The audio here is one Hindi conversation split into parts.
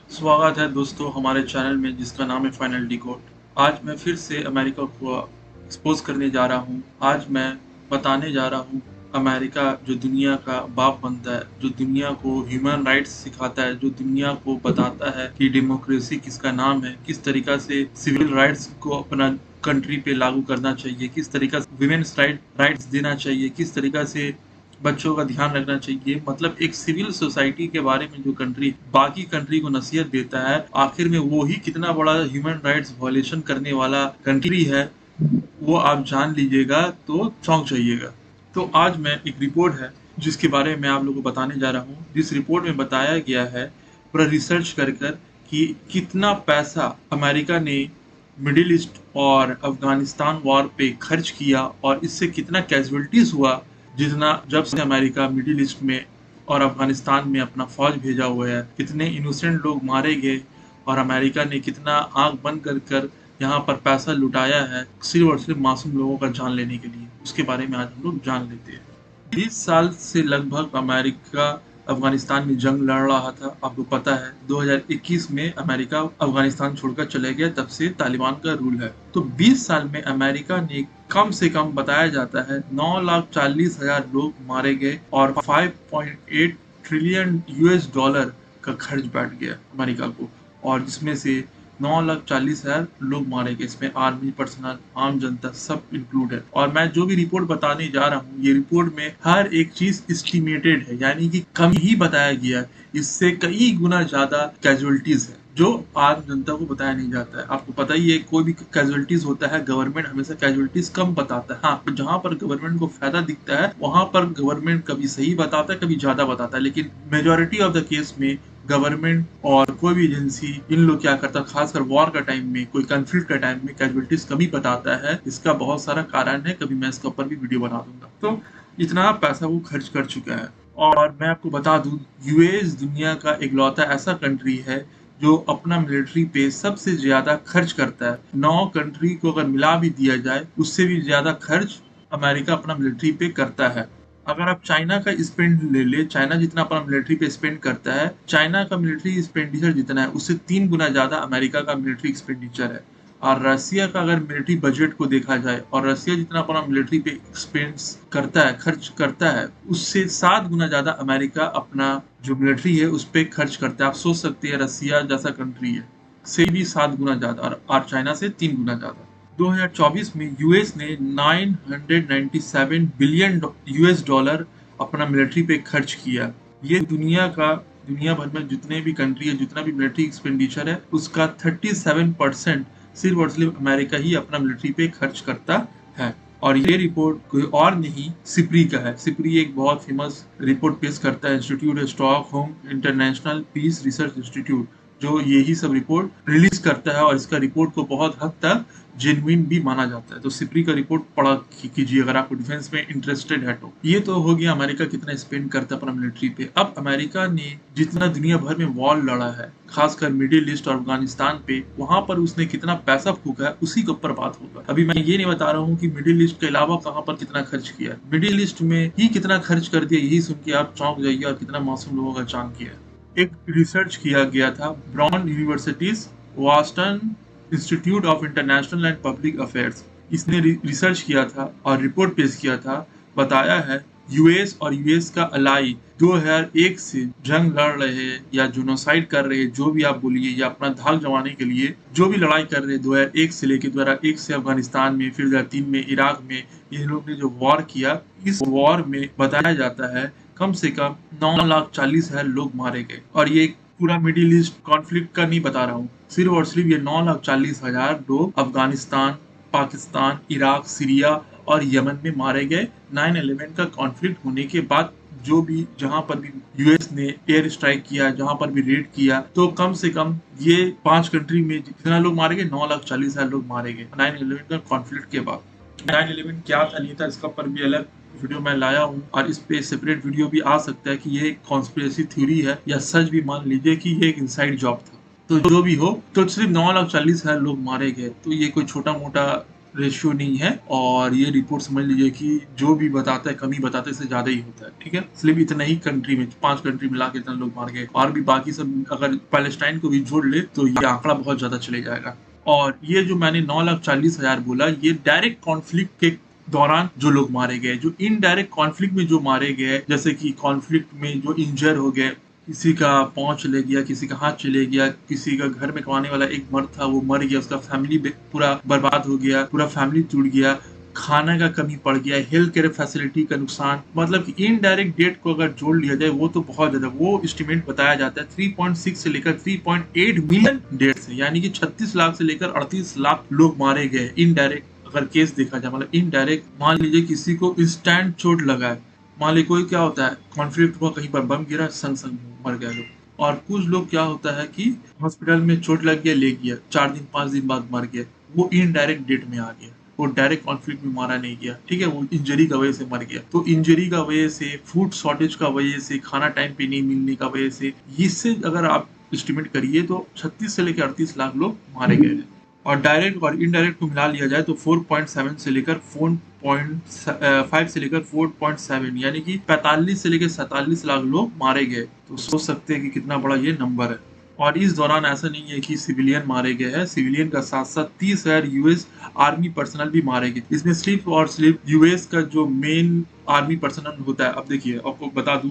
स्वागत है दोस्तों हमारे चैनल में जिसका नाम है फाइनल डिकोड। आज मैं फिर से अमेरिका को एक्सपोज करने जा रहा हूँ। आज मैं बताने जा रहा हूँ अमेरिका जो दुनिया का बाप बनता है, जो दुनिया को ह्यूमन राइट्स सिखाता है, जो दुनिया को बताता है कि डेमोक्रेसी किसका नाम है, किस तरीका से सिविल राइट्स को अपना कंट्री पे लागू करना चाहिए, किस तरीका से विमेन्स राइट्स देना चाहिए, किस तरीका से बच्चों का ध्यान रखना चाहिए। मतलब एक सिविल सोसाइटी के बारे में जो कंट्री बाकी कंट्री को नसीहत देता है, आखिर में वो ही कितना बड़ा ह्यूमन राइट्स वायलेशन करने वाला कंट्री है, वो आप जान लीजिएगा तो चौंक जाइएगा। तो आज मैं एक रिपोर्ट है जिसके बारे में आप लोगों को बताने जा रहा हूँ। जिस रिपोर्ट में बताया गया है पूरा रिसर्च कर कि कितना पैसा अमेरिका ने मिडिल ईस्ट और अफगानिस्तान वॉर पे खर्च किया और इससे कितना कैजुअलिटीज हुआ। जितना जब से अमेरिका मिडिल ईस्ट में और अफगानिस्तान में अपना फौज भेजा हुआ है, कितने इनोसेंट लोग मारे गए और अमेरिका ने कितना आंख बंद कर यहाँ पर पैसा लुटाया है सिर्फ और सिर्फ मासूम लोगों का जान लेने के लिए। उसके बारे में आज हम लोग जान लेते हैं। 20 साल से लगभग अमेरिका अफगानिस्तान में जंग लड़ रहा था। आपको पता है 2021 में अमेरिका अफगानिस्तान छोड़कर चले गया, तब से तालिबान का रूल है। तो 20 साल में अमेरिका ने कम से कम बताया जाता है 9,40,000 लोग मारे गए और 5.8 ट्रिलियन यूएस डॉलर का खर्च बैठ गया अमेरिका को, और जिसमें से 9,40,000 लोग मारे गए। इसमें आर्मी पर्सनल, आम जनता सब इंक्लूड है। और मैं जो भी रिपोर्ट बताने जा रहा हूँ, ये रिपोर्ट में हर एक चीज एस्टिमेटेड है, यानी कि कम ही बताया गया है। इससे कई गुना ज्यादा कैजुअलिटीज है जो आम जनता को बताया नहीं जाता है। आपको पता ही है कोई भी कैजुअलिटीज होता है, गवर्नमेंट हमेशा कैजुअलिटीज कम बताता है। हाँ, जहां पर गवर्नमेंट को फायदा दिखता है वहां पर गवर्नमेंट कभी सही बताता है, कभी ज्यादा बताता है, लेकिन मेजोरिटी ऑफ द केस में गवर्नमेंट और कोई भी एजेंसी इन लोग क्या करता है, खासकर वॉर का टाइम में, कोई कंफ्लिक्ट का टाइम में कैजुअलिटीज कभी बताता है। इसका बहुत सारा कारण है, कभी मैं इसके ऊपर भी वीडियो बना दूंगा। तो इतना पैसा वो खर्च कर चुका है। और मैं आपको बता दूं, यूएस दुनिया का इकलौता ऐसा कंट्री है जो अपना मिलिट्री पे सबसे ज्यादा खर्च करता है। 9 कंट्री को अगर मिला भी दिया जाए उससे भी ज्यादा खर्च अमेरिका अपना मिलिट्री पे करता है। अगर आप चाइना का स्पेंड ले ले, चाइना जितना अपना मिलिट्री पे स्पेंड करता है, चाइना का मिलिट्री एक्सपेंडिचर जितना है उससे 3 गुना ज्यादा अमेरिका का मिलिट्री एक्सपेंडिचर है। और रसिया का अगर मिलिट्री बजट को देखा जाए, और रसिया जितना अपना मिलिट्री पे एक्सपेंस करता है, खर्च करता है, उससे 7 गुना ज्यादा अमेरिका अपना जो मिलिट्री है उस पर खर्च करता है। आप सोच सकते हैं रसिया जैसा कंट्री है से भी 7 गुना ज्यादा, और चाइना से 3 गुना ज्यादा। 2024 में यूएस ने 997 बिलियन यूएस डॉलर अपना मिलिट्री पे खर्च किया। ये दुनिया भर में जितने भी कंट्री है, जितना भी मिलिट्री एक्सपेंडिचर है, उसका 37% सिर्फ और सिर्फ अमेरिका ही अपना मिलिट्री पे खर्च करता है। और ये रिपोर्ट कोई और नहीं, सिप्री का है। सिप्री एक बहुत फेमस रिपोर्ट पेश करता है, institute Stockholm international peace research institute, जो यही सब रिपोर्ट रिलीज करता है। और इसका रिपोर्ट को बहुत हद तक जेन्युइन भी माना जाता है। तो सिप्री का रिपोर्ट पढ़ा कीजिए अगर आपको डिफेंस में इंटरेस्टेड है तो। ये तो हो गया अमेरिका कितना स्पेंड करता है अपना मिलिट्री पे। अब अमेरिका ने जितना दुनिया भर में वॉर लड़ा है, खासकर मिडिल ईस्ट और अफगानिस्तान पे, वहां पर उसने कितना पैसा फूका है उसी के ऊपर बात होगा। अभी मैं ये नहीं बता रहा हूँ कि मिडिल ईस्ट के अलावा कहाँ पर कितना खर्च किया है, मिडिल ईस्ट में ही कितना खर्च कर दिया, यही सुन के आप चौंक जाइए। और कितना मासूम लोगों का जान किया। एक रिसर्च किया गया था ब्राउन यूनिवर्सिटीज वास्टन institute of international and public affairs, इसने रिसर्च किया था और रिपोर्ट पेश किया था। बताया है यूएस और यूएस का अलाई 2001 से जंग लड़ रहे हैं या जोनोसाइड कर रहे हैं, जो भी आप बोलिए, या अपना धाक जमाने के लिए जो भी लड़ाई कर रहे हैं, 2001 से लेकर 2001 से अफगानिस्तान में, फिर 2003 में इराक में, ये लोग ने जो वॉर किया, इस वॉर में बताया जाता है कम से कम 9,40,000 लोग मारे गए। और ये पूरा मिडिल ईस्ट कॉन्फ्लिक्ट का नहीं बता रहा हूँ, सिर्फ और सिर्फ ये 9,40,000 लोग अफगानिस्तान, पाकिस्तान, इराक, सीरिया और यमन में मारे गए 9/11 का कॉन्फ्लिक्ट होने के बाद। जो भी जहां पर भी यूएस ने एयर स्ट्राइक किया, जहां पर भी रेड किया, तो कम से कम ये 5 कंट्री में जितना लोग मारे गए, 9,40,000 लोग मारे गए 9/11 का कॉन्फ्लिक्ट के बाद। 9/11 क्या था नहीं था इसका पर भी अलग वीडियो मैं लाया हूँ, और इस पे सेपरेट वीडियो भी आ सकता है कि ये कॉन्स्पिरेसी थ्योरी है या सच भी मान लीजिए कि ये एक इनसाइड जॉब था। तो जो भी हो, तो सिर्फ 9,40,000 लोग मारे गए। तो ये कोई छोटा मोटा रेशियो नहीं है, और ये रिपोर्ट समझ लीजिए कि जो भी बताता है, कमी बताता है, इससे ज़्यादा ही होता है, ठीक है? सिर्फ इतना ही कंट्री में 5 कंट्री मिला के इतना लोग मार गए, और भी बाकी सब अगर पैलेस्टाइन को भी जोड़ ले तो ये आंकड़ा बहुत ज़्यादा चले जाएगा। और ये जो मैंने 9,40,000 बोला, ये डायरेक्ट कॉन्फ्लिक्ट के दौरान जो लोग मारे गए। जो इनडायरेक्ट कॉन्फ्लिक्ट में जो मारे गए, जैसे कि कॉन्फ्लिक्ट में जो इंजर हो गए, किसी का पाँव चले गया, किसी का हाथ चले गया, किसी का घर में कमाने वाला एक मर्द था वो मर गया, उसका फैमिली पूरा बर्बाद हो गया, पूरा फैमिली टूट गया, खाना का कमी पड़ गया, हेल्थ केयर फैसिलिटी का नुकसान, मतलब कि इनडायरेक्ट डेट को अगर जोड़ लिया जाए वो तो बहुत ज्यादा, वो एस्टिमेट बताया जाता है 3.6 से लेकर 3.8 मिलियन डेट्स है, यानी कि 36 लाख से लेकर 38 लाख लोग मारे गए इनडायरेक्ट। अगर केस देखा जाए, मतलब इनडायरेक्ट, मान लीजिए किसी को इंस्टेंट चोट लगा है, मान लीजिए कोई क्या होता है, कॉन्फ्लिक्ट हुआ, कहीं पर बम गिरा, संग संग मर गया लोग। और कुछ लोग क्या होता है कि हॉस्पिटल में चोट लग गया, ले गया, 4 दिन 5 दिन बाद मर गया, वो इनडायरेक्ट डेट में आ गया, वो डायरेक्ट कॉन्फ्लिक्ट में मारा नहीं गया, ठीक है, वो इंजरी का वजह से मर गया। तो इंजरी का वजह से, फूड शॉर्टेज का वजह से, खाना टाइम पे नहीं मिलने का वजह से, इससे अगर आप एस्टिमेट करिए तो 36 से लेकर 38 लाख लोग मारे गए हैं। और डायरेक्ट और इनडायरेक्ट को मिला लिया जाए तो 4.7 से लेकर 4.5 से लेकर 4.7, यानी कि 45 से लेकर 47 लाख लोग मारे गए। तो सोच सकते हैं कि कितना बड़ा ये नंबर है। और इस दौरान ऐसा नहीं है कि सिविलियन मारे गए हैं, सिविलियन का साथ साथ 30,000 यूएस आर्मी पर्सनल भी मारे गए। इसमें सिर्फ और सिर्फ यूएस का जो मेन आर्मी पर्सनल होता है, अब देखिए आपको बता दूं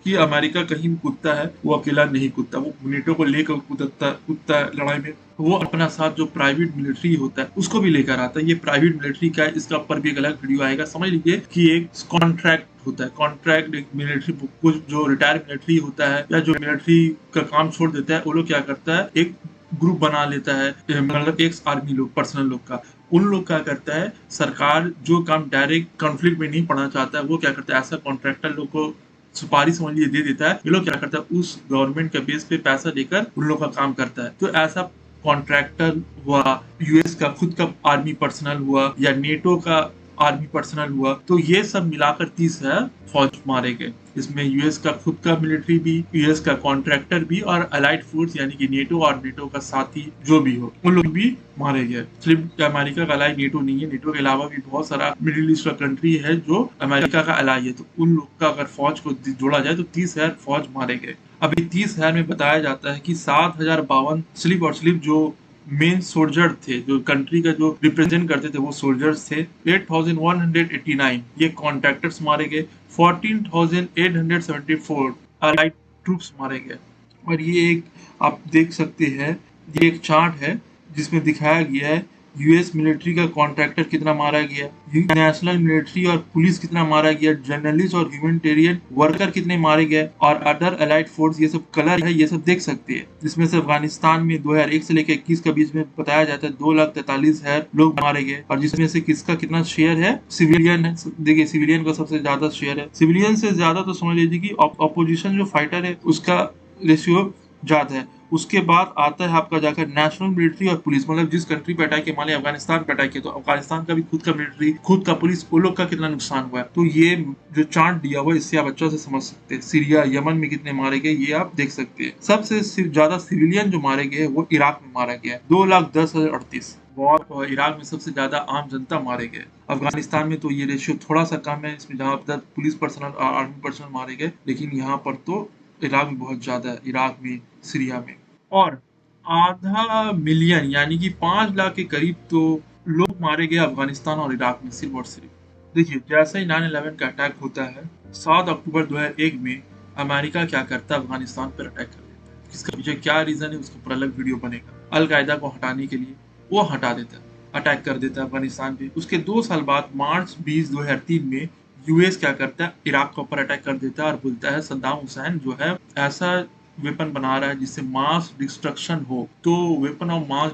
कि अमेरिका कहीं भी कूदता है वो अकेला नहीं कूदता, वो नेटो को लेकर कूदता है लड़ाई में। वो अपना साथ जो प्राइवेट मिलिट्री होता है उसको भी लेकर आता है। ये प्राइवेट मिलिट्री क्या है, इसका ऊपर भी एक अलग वीडियो आएगा। समझ लीजिए कि एक कॉन्ट्रैक्ट होता है, कॉन्ट्रैक्ट एक मिलिट्री, कुछ जो रिटायर्ड मिलिट्री होता है या जो मिलिट्री का काम छोड़ देता है, वो लोग क्या करता है, एक ग्रुप बना लेता है, मतलब एक आर्मी लोग, पर्सनल लोग का। उन लोग क्या करता है, सरकार जो काम डायरेक्ट कॉन्फ्लिक्ट में नहीं पड़ना चाहता है, वो क्या करता है, ऐसा कॉन्ट्रैक्टर लोग को सुपारी समझ लीजिए दे देता है। ये लोग क्या करता है, उस गवर्नमेंट के बेस पे पैसा लेकर उन लोग का काम करता है। तो ऐसा कॉन्ट्रैक्टर हुआ, यूएस का खुद का आर्मी पर्सनल हुआ, या नेटो का आर्मी पर्सनल हुआ, तो ये सब मिलाकर 30,000 फौज मारे गए। इसमें यूएस का खुद का मिलिट्री भी, यूएस का कॉन्ट्रैक्टर भी, और अलाइड फोर्स यानी कि नेटो और नेटो का साथी जो भी हो, उन लोग भी मारे गए। सिर्फ अमेरिका का अलाई नेटो नहीं है, नेटो के अलावा भी बहुत सारा मिडिल ईस्ट का कंट्री है जो अमेरिका का अलाई है। तो उन लोग का अगर फौज को जोड़ा जाए तो 30,000 फौज मारे गए। अभी 30,000 में बताया जाता है कि 7,052 स्लिप और स्लिप जो मेन सोल्जर थे, जो कंट्री का जो रिप्रेजेंट करते थे, वो सोल्जर्स थे। 8,189 ये कॉन्ट्रैक्टर्स मारे गए। 14,874 अलाइड ट्रूप्स मारे गए। और ये एक आप देख सकते हैं, ये एक चार्ट है जिसमें दिखाया गया है यूएस मिलिट्री का कॉन्ट्रैक्टर कितना मारा गया, नेशनल मिलिट्री और पुलिस कितना मारा गया, जर्नलिस्ट और ह्यूमैनिटेरियन वर्कर कितने मारे गए, और अदर अलाइड फोर्स, ये सब कलर है, ये सब देख सकते हैं। जिसमें से अफगानिस्तान में 2001 से लेकर 21 के बीच में बताया जाता है 2,43,000 लोग मारे गए। और जिसमें से किसका कितना शेयर है, सिविलियन है। देखिए सिविलियन का सबसे ज्यादा शेयर है। सिविलियन से ज्यादा तो समझ लीजिए कि अपोजिशन जो फाइटर है उसका रेशियो ज्यादा है। उसके बाद आता है आपका जाकर नेशनल मिलिट्री और पुलिस, मतलब जिस कंट्री पे अटैक किया, मान लिया अफगानिस्तान पे अटैक किया, तो अफगानिस्तान का भी खुद का मिलिट्री, खुद का पुलिस, वो लोग का कितना नुकसान हुआ है। तो ये जो चार्ट दिया हुआ है इससे आप अच्छे से समझ सकते हैं। सीरिया, यमन में कितने मारे गए ये आप देख सकते हैं। सबसे ज्यादा सिविलियन जो मारे गए वो इराक में मारा गया, 2,10,038। और इराक में सबसे ज्यादा आम जनता मारे गए। अफगानिस्तान में तो ये रेशियो थोड़ा सा कम है, इसमें जहाँ पर पुलिस पर्सनल और आर्मी पर्सनल मारे गए, लेकिन यहाँ पर तो इराक में बहुत ज्यादा है, इराक में, सीरिया में। और आधा मिलियन यानी कि 5 लाख के करीब तो लोग मारे गए अफगानिस्तान और इराक में, सिर्फ और सिर्फ। देखिए जैसे ही 9/11 का अटैक होता है 7 अक्टूबर 2001 में, अमेरिका क्या करता है, अफगानिस्तान पर अटैक कर देता है। इसका पीछे क्या रीजन है उसके ऊपर अलग वीडियो बनेगा। अल कायदा को हटाने के लिए वो हटा देता है, अटैक कर देता है अफगानिस्तान पे। उसके 2 साल बाद मार्च 20, 2003 में यूएस क्या करता है, इराक के ऊपर अटैक कर देता है और बोलता है सद्दाम हुसैन जो है ऐसा वेपन बना रहा है जिससे मास डिस्ट्रक्शन हो। तो वेपन ऑफ मास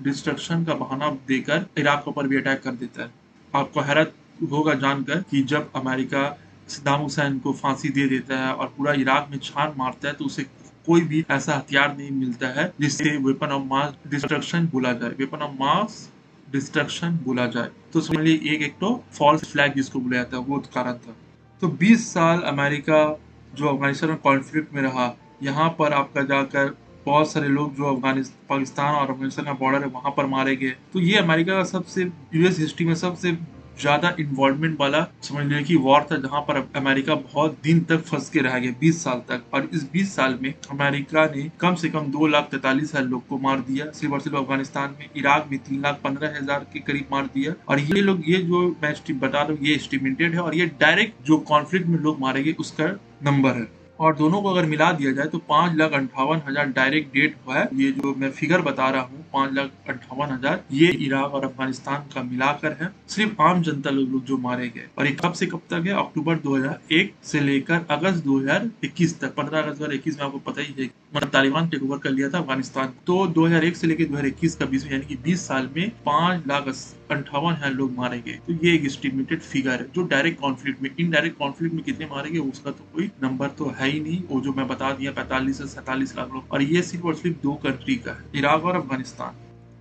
डिस्ट्रक्शन का बहाना देकर इराक के ऊपर भी अटैक कर देता है। आपको हैरत होगा जानकर कि जब अमेरिका सद्दाम हुसैन को फांसी दे देता है और पूरा इराक में छान मारता है, तो उसे कोई भी ऐसा हथियार नहीं मिलता है जिससे वेपन ऑफ मास डिस्ट्रक्शन बोला जाए, वेपन ऑफ मास डिस्ट्रक्शन बोला जाए। तो समझ लीजिए एक तो फॉल्स फ्लैग जिसको बोला जाता है वो कारण था। तो 20 साल अमेरिका जो अफगानिस्तान में कॉन्फ्लिक्ट में रहा, यहाँ पर आपका जाकर बहुत सारे लोग जो पाकिस्तान और अफगानिस्तान का बॉर्डर है वहां पर मारे गए। तो ये अमेरिका का सबसे यूएस हिस्ट्री में सबसे ज्यादा इन्वॉल्वमेंट वाला समझ लीजिए कि वॉर था, जहां पर अमेरिका बहुत दिन तक फंस के रह गया, 20 साल तक। और इस 20 साल में अमेरिका ने कम से कम 2,43,000 लोग को मार दिया। सिर्फ और सिर्फ अफगानिस्तान में, इराक में 3,15,000 के करीब मार दिया। और ये लोग, ये जो मैं बता रहा हूँ, ये एस्टिमेटेड है और ये डायरेक्ट जो कॉन्फ्लिक्ट में लोग मारे गए उसका नंबर है। और दोनों को अगर मिला दिया जाए तो 5,58,000 डायरेक्ट डेट हुआ है। ये जो मैं फिगर बता रहा हूँ 5,58,000, ये इराक और अफगानिस्तान का मिलाकर है। सिर्फ आम जनता लोग जो मारे गए। और ये कब से कब तक है? अक्टूबर 2001 से लेकर अगस्त 2021 तक। 15 अगस्त 2021 में आपको पता ही है, मतलब तालिबान टेक ओवर कर लिया था अफगानिस्तान। तो 2001 से लेकर 2021 का बीच में, यानी कि 20 साल में 5,58,000 लोग मारे गए। तो ये एक एस्टिमेटेड फिगर है जो डायरेक्ट कॉन्फ्लिक्ट में। इनडायरेक्ट कॉन्फ्लिक्ट में कितने मारे गए उसका तो कोई नंबर तो है ही नहीं। वो जो मैं बता दिया 45 से 47 लाख लोग, और ये सिर्फ और सिर्फ 2 कंट्री का है, इराक और अफगानिस्तान।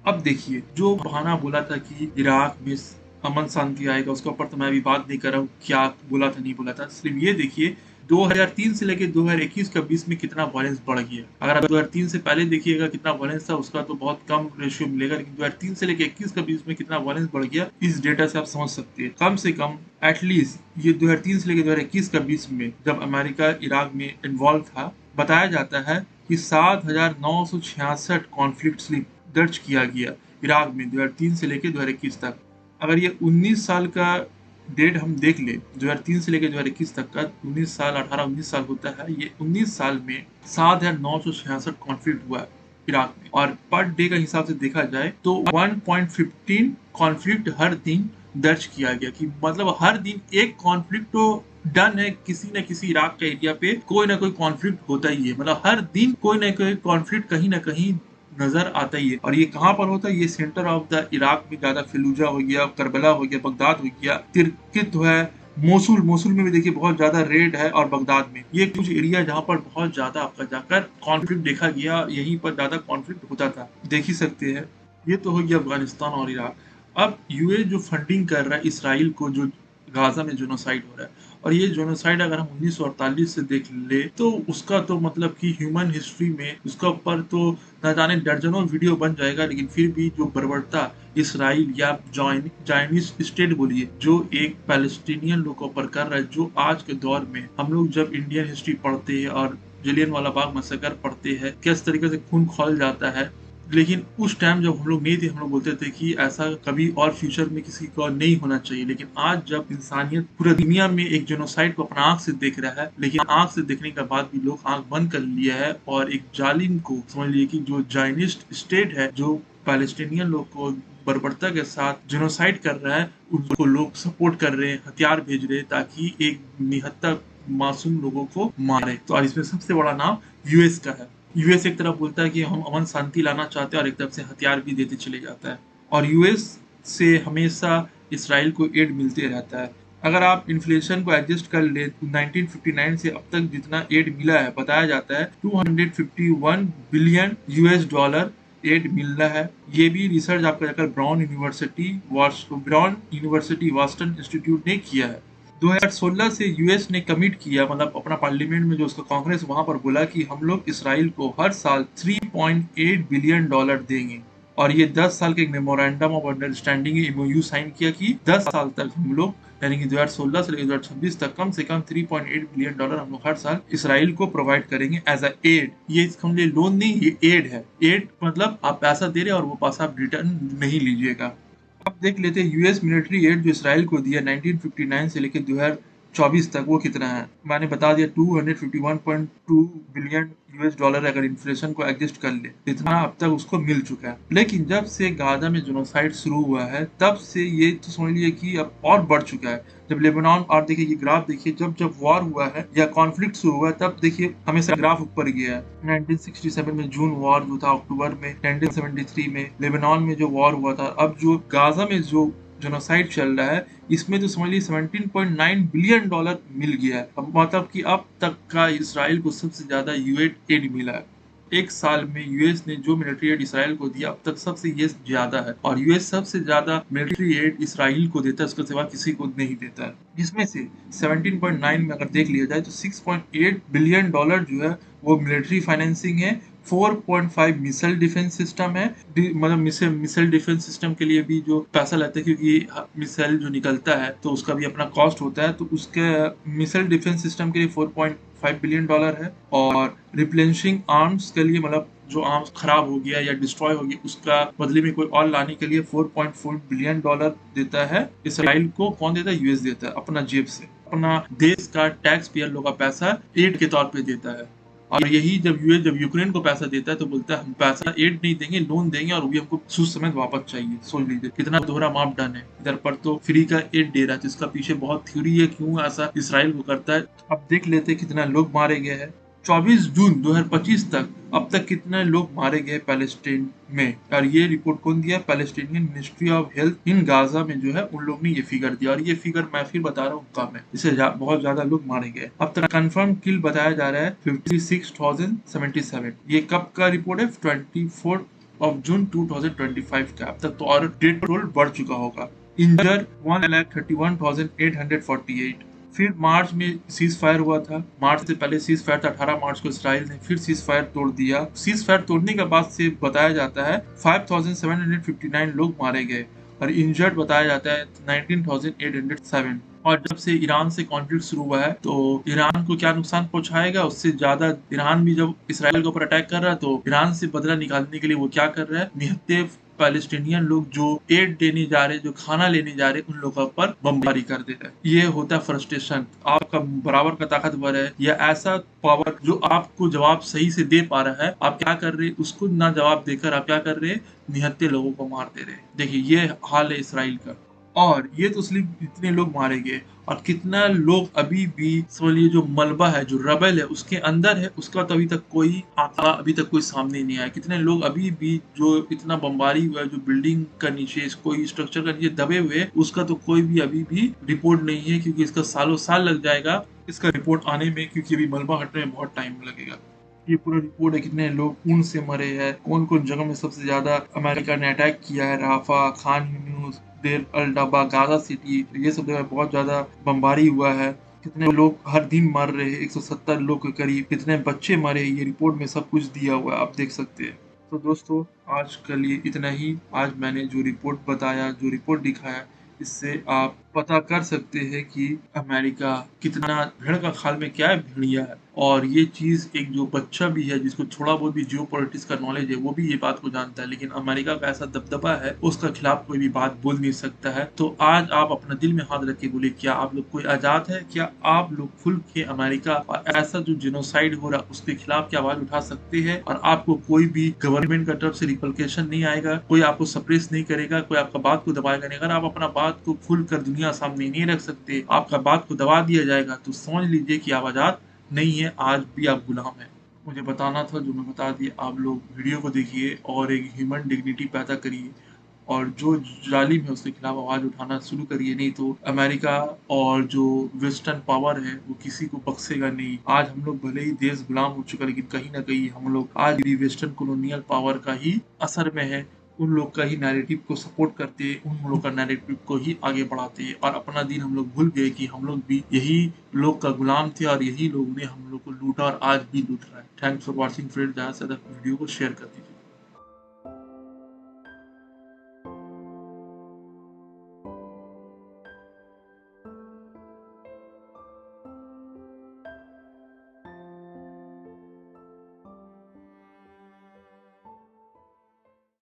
अब देखिए, जो बहाना बोला था कि इराक में अमन शांति आएगा, उसके ऊपर तो मैं अभी बात नहीं कर रहा हूँ क्या बोला था नहीं बोला था। सिर्फ ये देखिए 2003 से लेकर 2021 का बीच में कितना वायलेंस बढ़ गया। अगर आप 2003 से पहले देखिएगा कितना वायलेंस था, उसका तो बहुत कम रेशियो मिलेगा। लेकिन 2003 से लेकर 21 का बीच में कितना वायलेंस बढ़ गया, इस डेटा से आप समझ सकते हैं। कम से कम एटलीस्ट ये 2003 से लेकर 2021 का बीच में, जब अमेरिका इराक में इन्वॉल्व था, बताया जाता है कि 7,966 कॉन्फ्लिक्ट स्लिप दर्ज किया गया इराक में 2003 से लेकर 2021 तक। अगर ये 19 साल का डेट हम देख ले, 2003 से लेकर 2021 तक का, 19 साल, 18-19 साल होता है। ये 19 साल में 7,966 कॉन्फ्लिक्ट हुआ है इराक में। और पर डे का हिसाब से देखा जाए तो 1.15 कॉन्फ्लिक्ट हर दिन दर्ज किया गया। कि मतलब हर दिन एक कॉन्फ्लिक्ट तो डन है, किसी न किसी इराक के एरिया पे कोई ना कोई कॉन्फ्लिक्ट होता ही है। मतलब हर दिन कोई ना कोई कॉन्फ्लिक्ट कहीं ना कहीं नजर आता ही है। और ये कहाँ पर होता है? ये सेंटर ऑफ द इराक में ज्यादा, फिलूजा हो गया, करबला हो गया, बगदाद हो गया, तिरकित है, मोसुल में भी देखिए बहुत ज्यादा रेड है। और बगदाद में ये कुछ एरिया जहाँ पर बहुत ज्यादा आपका जाकर कॉन्फ्लिक्ट देखा गया, यहीं पर ज्यादा कॉन्फ्लिक्ट होता था, देख ही सकते हैं। ये तो हो गया अफगानिस्तान और इराक। अब यूए जो फंडिंग कर रहा है इसराइल को, जो गाजा में जोनोसाइड हो रहा है, और ये जोनोसाइड अगर हम 1948 से देख ले तो उसका तो मतलब कि ह्यूमन हिस्ट्री में उसका ऊपर तो न जाने दर्जनों वीडियो बन जाएगा। लेकिन फिर भी जो बर्बरता इसराइल या चाइनीज स्टेट बोलिए, जो एक पैलेस्टीनियन लोगों पर कर रहा है, जो आज के दौर में हम लोग जब इंडियन हिस्ट्री पढ़ते हैं और जलियनवाला बाग मैसेकर पढ़ते हैं, किस तरीके से खून खौल जाता है। लेकिन उस टाइम जब हम लोग नहीं थे, हम लोग बोलते थे कि ऐसा कभी और फ्यूचर में किसी को नहीं होना चाहिए। लेकिन आज जब इंसानियत पूरी दुनिया में एक जेनोसाइड को अपना आंख से देख रहा है, लेकिन आंख से देखने के बाद भी लोग आंख बंद कर लिया है और एक जालिम को समझ लिए कि जो जायनिस्ट स्टेट है, जो पैलेस्टीनियन लोग को बर्बरता के साथ जेनोसाइड कर रहा है, उनको लोग सपोर्ट कर रहे हैं, हथियार भेज रहे हैं ताकि एक निहत्था मासूम लोगों को मारे। तो इसमें सबसे बड़ा नाम यूएस का है। यूएस एक तरफ बोलता है कि हम अमन शांति लाना चाहते हैं और एक तरफ से हथियार भी देते चले जाता है। और यूएस से हमेशा इसराइल को एड मिलते रहता है। अगर आप इन्फ्लेशन को एडजस्ट कर ले, 1959 से अब तक जितना एड मिला है, बताया जाता है 251 बिलियन यूएस डॉलर एड मिल रहा है। ये भी रिसर्च आपका जाकर ब्राउन यूनिवर्सिटी वास्टन इंस्टीट्यूट ने किया है। 2016 से यूएस ने कमिट किया, मतलब अपना पार्लियामेंट में जो उसका कांग्रेस, वहां पर बोला कि हम लोग इसराइल को हर साल 3.8 बिलियन डॉलर देंगे। और ये 10 साल के एक memorandum of understanding MOU sign किया कि 10 साल तक हम लोग, यानी कि 2016 से लेकर 2026 तक कम से कम 3.8 बिलियन डॉलर हम लोग हर साल इसराइल को प्रोवाइड करेंगे एज अ एड। ये समझे लोन नहीं, ये एड है। एड मतलब आप पैसा दे रहे हैं और वो पैसा आप रिटर्न नहीं लीजिएगा। अब देख लेते हैं यूएस मिलिट्री एड जो इसराइल को दिया 1959 से लेकर 2024 तक, वो कितना है। मैंने बता दिया 251.2 बिलियन यूएस डॉलर। अगर इन्फ्लेशन को एडजस्ट कर ले, इतना अब तक उसको मिल चुका है। लेकिन जब से गाजा में जेनोसाइड शुरू हुआ है, तब से ये तो समझ लीजिए कि अब और बढ़ चुका है। जब लेबनान, और देखिए ये ग्राफ देखिए, जब जब वॉर हुआ है या कॉन्फ्लिक्ट शुरू हुआ है, तब देखिए हमेशा ग्राफ ऊपर गया है। 1967 में जून वॉर जो था, अक्टूबर में 1973 में लेबनान में जो वॉर हुआ था, अब जो गाजा में जो जेनोसाइड चल रहा है, इसमें तो समझ लीजिए 17.9 बिलियन डॉलर मिल गया है। मतलब कि अब तक का इसराइल को सबसे ज्यादा यूएस एड मिला है। एक साल में यूएस ने जो मिलिट्री एड इसराइल को दिया, अब तक सबसे ये ज्यादा है। और यूएस सबसे ज्यादा मिलिट्री एड इसराइल को देता है, उसके सिवा किसी को नहीं देता है। जिसमें से 17.9 में अगर देख लिया जाए तो 6.8 बिलियन डॉलर जो है वो मिलिट्री फाइनेंसिंग है, 4.5 मिसाइल डिफेंस सिस्टम है। मतलब मिसाइल डिफेंस सिस्टम के लिए भी जो पैसा लगता है, क्योंकि मिसाइल जो निकलता है तो उसका भी अपना कॉस्ट होता है, तो उसके मिसाइल डिफेंस सिस्टम के लिए $4.5 बिलियन है। और रिप्लेनिशिंग आर्म्स के लिए, मतलब जो आर्म्स खराब हो गया या डिस्ट्रॉय हो गया उसका बदले में कोई और लाने के लिए $4.4 बिलियन देता है इसराइल को। कौन देता है? यूएस देता है अपना जेब से, अपना देश का टैक्स पेयर लोग का पैसा एड के तौर पे देता है। और यही जब यूएस जब यूक्रेन को पैसा देता है तो बोलता है हम पैसा एड नहीं देंगे, लोन देंगे, और वो भी हमको सूद समेत वापस चाहिए। सोच लीजिए कितना दोहरा मापदंड है। इधर पर तो फ्री का एड दे रहा है, तो इसका पीछे बहुत थ्योरी है क्यों ऐसा इसराइल को करता है। अब देख लेते हैं कितना लोग मारे गए हैं। 24 जून 2025 तक अब तक कितने लोग मारे गए पैलेस्टीन में, और ये रिपोर्ट कौन दिया? Palestinian ministry of health in Gaza में जो है उन लोग ने ये फिगर दिया। और ये फिगर मैं फिर बता रहा हूँ कम है, इससे बहुत ज्यादा लोग मारे गए। अब तक कंफर्म किल बताया जा रहा है 56,077। ये कब का रिपोर्ट है? 24 जून 2025 का। अब तक तो और डेथ टोल बढ़ चुका होगा। इंजर 1,31,848। फिर मार्च में सीज फायर हुआ था। मार्च से पहले सीज फायर था 18 मार्च को। इसराइल ने फिर सीज फायर तोड़ दिया। सीज फायर तोड़ने के बाद से बताया जाता है 5,759 लोग मारे गए, और इंजर्ड बताया जाता है 19,807। और जब से ईरान से कॉन्फ्लिक्ट शुरू हुआ है तो ईरान को क्या नुकसान पहुंचाएगा? उससे ज्यादा ईरान भी जब इसराइल के ऊपर अटैक कर रहा है तो ईरान से बदला निकालने के लिए वो क्या कर रहा है? निहत्थे पैलेस्टीनियन लोग जो एड देने जा रहे, जो खाना लेने जा रहे, उन लोगों पर बमबारी कर दे रहे हैं। ये होता है फ्रस्ट्रेशन। आपका बराबर का ताकतवर है या ऐसा पावर जो आपको जवाब सही से दे पा रहा है, आप क्या कर रहे? उसको ना जवाब देकर आप क्या कर रहे? निहत्थे लोगों को मार दे रहे। देखिए ये हाल है इसराइल का। और ये तो सिर्फ इतने लोग मारे गए, और कितना लोग अभी भी समझिए जो मलबा है, जो रबल है उसके अंदर है, उसका तो अभी तक कोई आंकड़ा अभी तक कोई सामने नहीं आया। कितने लोग अभी भी जो इतना बमबारी हुआ है, जो बिल्डिंग का नीचे कोई स्ट्रक्चर का नीचे दबे हुए, उसका तो कोई भी अभी भी रिपोर्ट नहीं है, क्योंकि इसका सालों साल लग जाएगा इसका रिपोर्ट आने में, क्योंकि अभी मलबा हटने में बहुत टाइम लगेगा। ये पूरा रिपोर्ट है कितने लोग ऊन से मरे हैं, कौन कौन जगह में सबसे ज्यादा अमेरिका ने अटैक किया है, राफा, खान यूनिस, देर अल डब्बा, गाजा सिटी, ये सब जगह बहुत ज्यादा बमबारी हुआ है। कितने लोग हर दिन मर रहे हैं, 170 लोग के करीब। कितने बच्चे मरे, ये रिपोर्ट में सब कुछ दिया हुआ है, आप देख सकते हैं। तो दोस्तों आज के लिए इतना ही। आज मैंने जो रिपोर्ट बताया, जो रिपोर्ट दिखाया, इससे आप पता कर सकते हैं कि अमेरिका कितना भेड़ का खाल में क्या है, भेड़िया है। और ये चीज एक जो बच्चा भी है जिसको थोड़ा बहुत भी जियो पॉलिटिक्स का नॉलेज है, वो भी ये बात को जानता है। लेकिन अमेरिका का ऐसा दबदबा है, उसका खिलाफ कोई भी बात बोल नहीं सकता है। तो आज आप अपना दिल में हाथ रख के बोले, क्या आप लोग कोई आजाद है? क्या आप लोग खुल के अमेरिका और ऐसा जो जेनोसाइड हो रहा उसके खिलाफ क्या आवाज उठा सकते हैं? और आपको कोई भी गवर्नमेंट का तरफ से रिपल्केशन नहीं आएगा, कोई आपको सप्रेस नहीं करेगा, कोई आपका बात को दबाएगा नहीं। अगर आप अपना बात को खुलकर दुनिया सामने नहीं रख सकते, आपका बात को दबा दिया जाएगा, तो समझ लीजिए कि आप आजाद नहीं है, आज भी आप गुलाम है। मुझे बताना था जो मैं बता दिया। आप लोग वीडियो को देखिए और एक ह्यूमन डिग्निटी पैदा करिए, और जो जालिम है उसके खिलाफ आवाज उठाना शुरू करिए। नहीं तो अमेरिका और जो वेस्टर्न पावर है वो किसी को बख्शेगा नहीं। आज हम लोग भले ही देश गुलाम हो चुका, लेकिन कहीं ना कहीं हम लोग आज भी वेस्टर्न कॉलोनियल पावर का ही असर में है। उन लोग का ही नैरेटिव को सपोर्ट करते हैं, उन लोग का नैरेटिव को ही आगे बढ़ाते हैं, और अपना दिन हम लोग भूल गए कि हम लोग भी यही लोग का गुलाम थे, और यही लोग ने हम लोग को लूटा और आज भी लूट रहा है। Thanks for watching friends. ज़्यादा से ज़्यादा वीडियो को शेयर कर दीजिए।